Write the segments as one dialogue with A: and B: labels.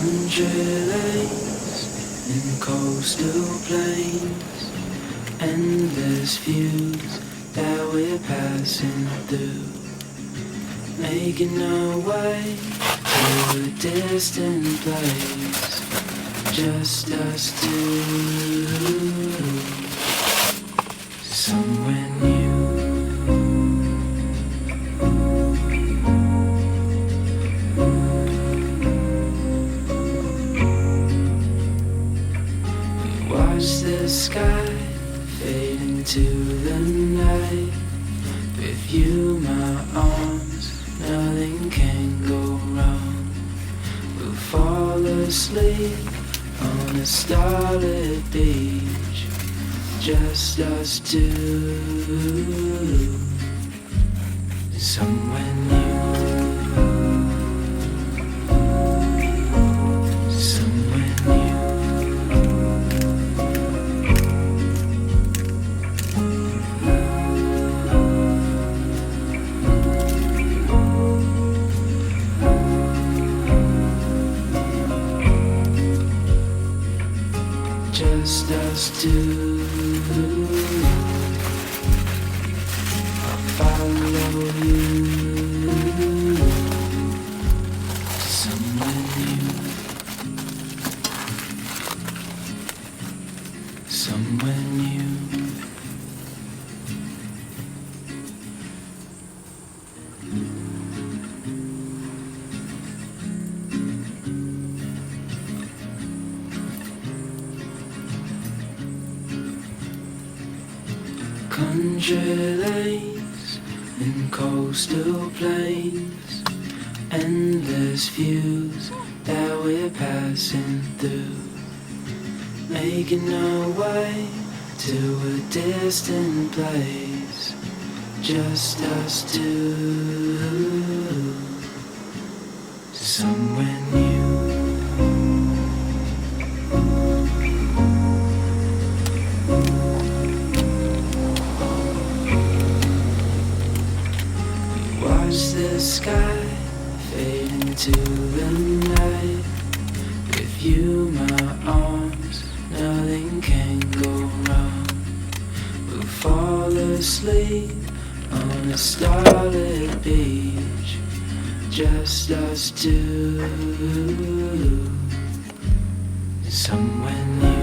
A: country lanes and coastal plains, endless views that we're passing through, making our way to a distant place, just us two, somewhere new. Watch the sky fade into the night. With you, my arms, nothing can go wrong. We'll fall asleep on a starlit beach, just us two, somewhere new. Just us two, I'll follow you somewhere new, somewhere new. Country lanes and coastal plains, endless views that we're passing through, making our way to a distant place, just us two, somewhere new. Watch the sky fade into the night. With you, my arms, nothing can go wrong. We'll fall asleep on a starlit beach, just us two, somewhere new.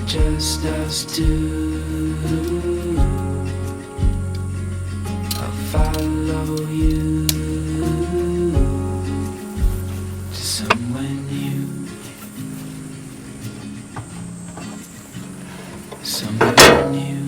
A: Just us two, I'll follow you to somewhere new, somewhere new.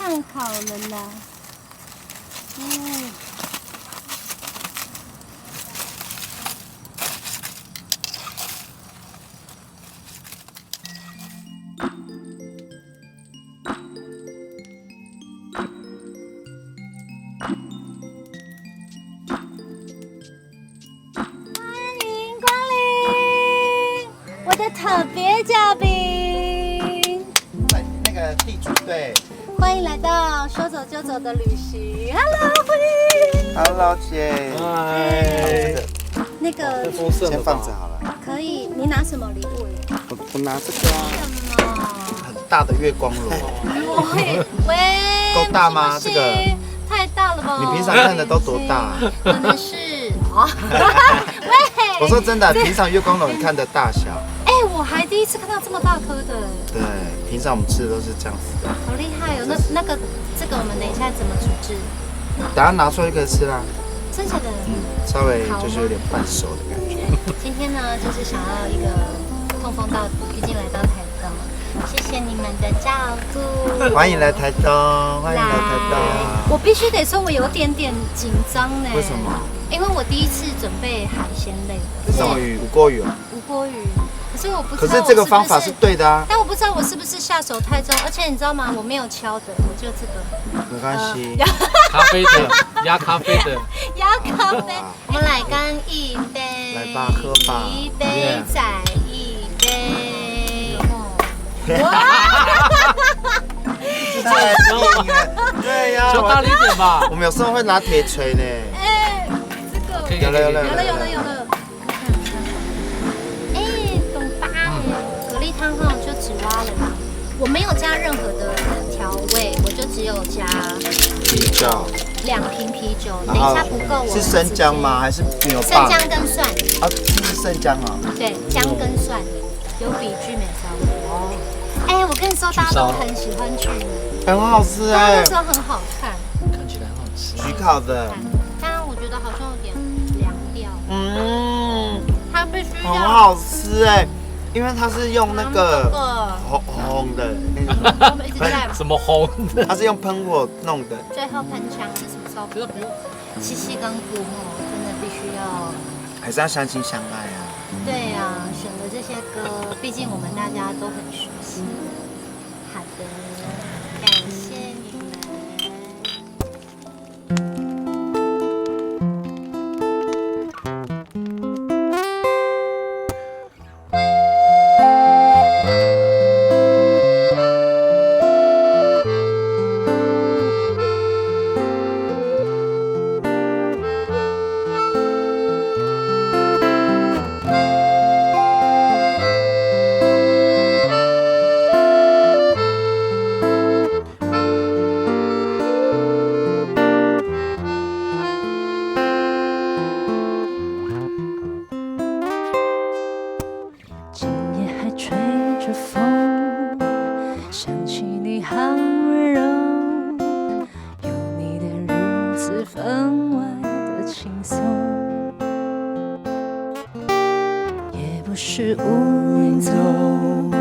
B: 看好了啦。
C: 特别嘉宾，
D: 那个地主队，
C: 欢迎来到说走就走的旅行。Hello， 欢迎。
D: Hello， 姐。
E: 嗨。
C: 那个
D: 先放着好了。
C: 可以，你拿什么礼物耶？
D: 我拿这个啊。
C: 什么？
D: 很大的月光炉。
C: 喂，
D: 够大吗？这个
C: 太大了吧？
D: 你平常看的都多大？
C: 可能是喂，
D: 我说真的，平常月光炉你看的大小。
C: 我还第一次看到这么大颗的。
D: 对，平常我们吃的都是这样子的。
C: 好厉害哦！这个我们等一下怎么处置？
D: 等下拿出来就可以吃啦。
C: 真的假的？
D: 稍微就是有点半熟的感觉。
C: 今天呢，就是想要一个痛风到底，毕竟来到台东，谢谢你们的照顾。
D: 欢迎来台东，欢迎来台东。
C: 我必须得说，我有点紧张呢。
D: 为什么？
C: 因为我第一次准备海鲜类。
D: 什么鱼？无锅鱼哦。
C: 无锅鱼。可是我不知道，
D: 可是这个方法是对的啊。
C: 但我不知道我是不是下手太重，而且你知道吗？我没有敲的，我就这个。
D: 没关系。
E: 咖啡的，压咖啡的。
C: 压咖啡。我们来干一杯。
D: 来吧，喝吧。
C: 一杯再一杯。
D: 哇！太硬了。对呀。
E: 就大力一点吧。
D: 我们有时候会拿铁锤呢。
C: 哎，这个。有了。蛤蜊汤哈就只挖了啦，我没有加任何的调味，我就只有加
D: 啤酒
C: 2瓶啤酒，等一下不够我
D: 是生姜吗？还是牛蒡？
C: 生姜跟蒜
D: 啊，是生姜啊。对，
C: 姜跟蒜有比剧美烧哦。哎，我跟你说，大家都很喜欢剧美，
D: 很好吃
C: 大
D: 哎，
C: 家都说很好看，
E: 看起来很好吃。
D: 焗烤的，
C: 但我觉得好像有点凉掉。它必须要
D: 很好吃哎。因为它是用那个红的，
E: 什么红的？
D: 它是用喷火弄的。
C: 最后喷枪是什么时候？七夕跟古木真的必须要，
D: 还是要相亲相爱啊。
C: 对啊，选的这些歌，毕竟我们大家都很熟悉。好的，感谢你们。
F: 是无影踪，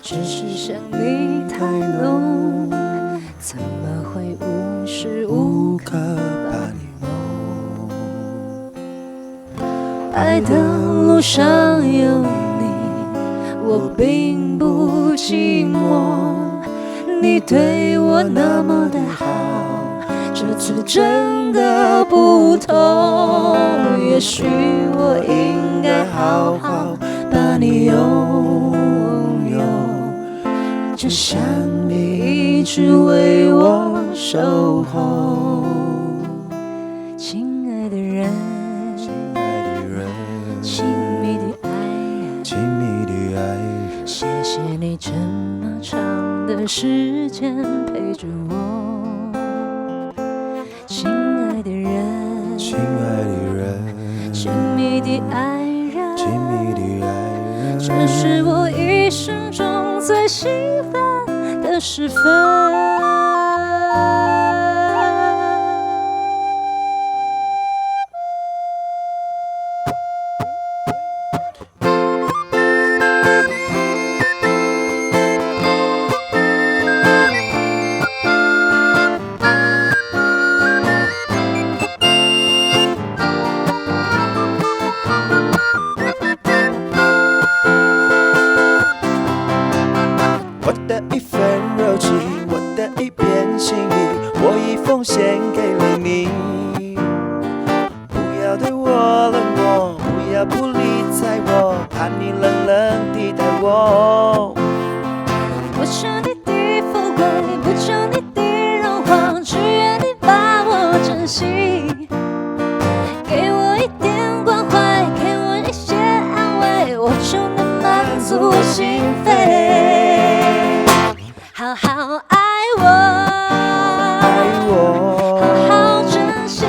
F: 只是想你太浓，怎么会无时无刻把你梦？爱的路上有你，我并不寂寞，你对我那么的好，这次真的不同。也许我应该好好把你拥有，就像你一直为我守候。亲爱的人，亲密的爱人，谢谢你这么长的时间陪着我。亲爱的人，亲密的爱人，这是我一生中最兴奋的时分。
D: 我。
F: 不求你的富贵，不求你的荣华，只愿你把我珍惜。给我一点关怀，给我一些安慰，我就能满足心扉。好好爱我，好好珍惜，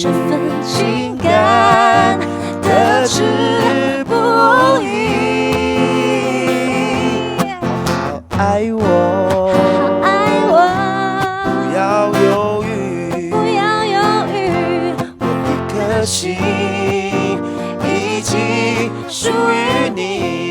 F: 这份情感得之不易。
D: 爱我，
F: 好爱我，
D: 不要犹豫，
F: 不要犹豫，
D: 我一颗心已经属于你。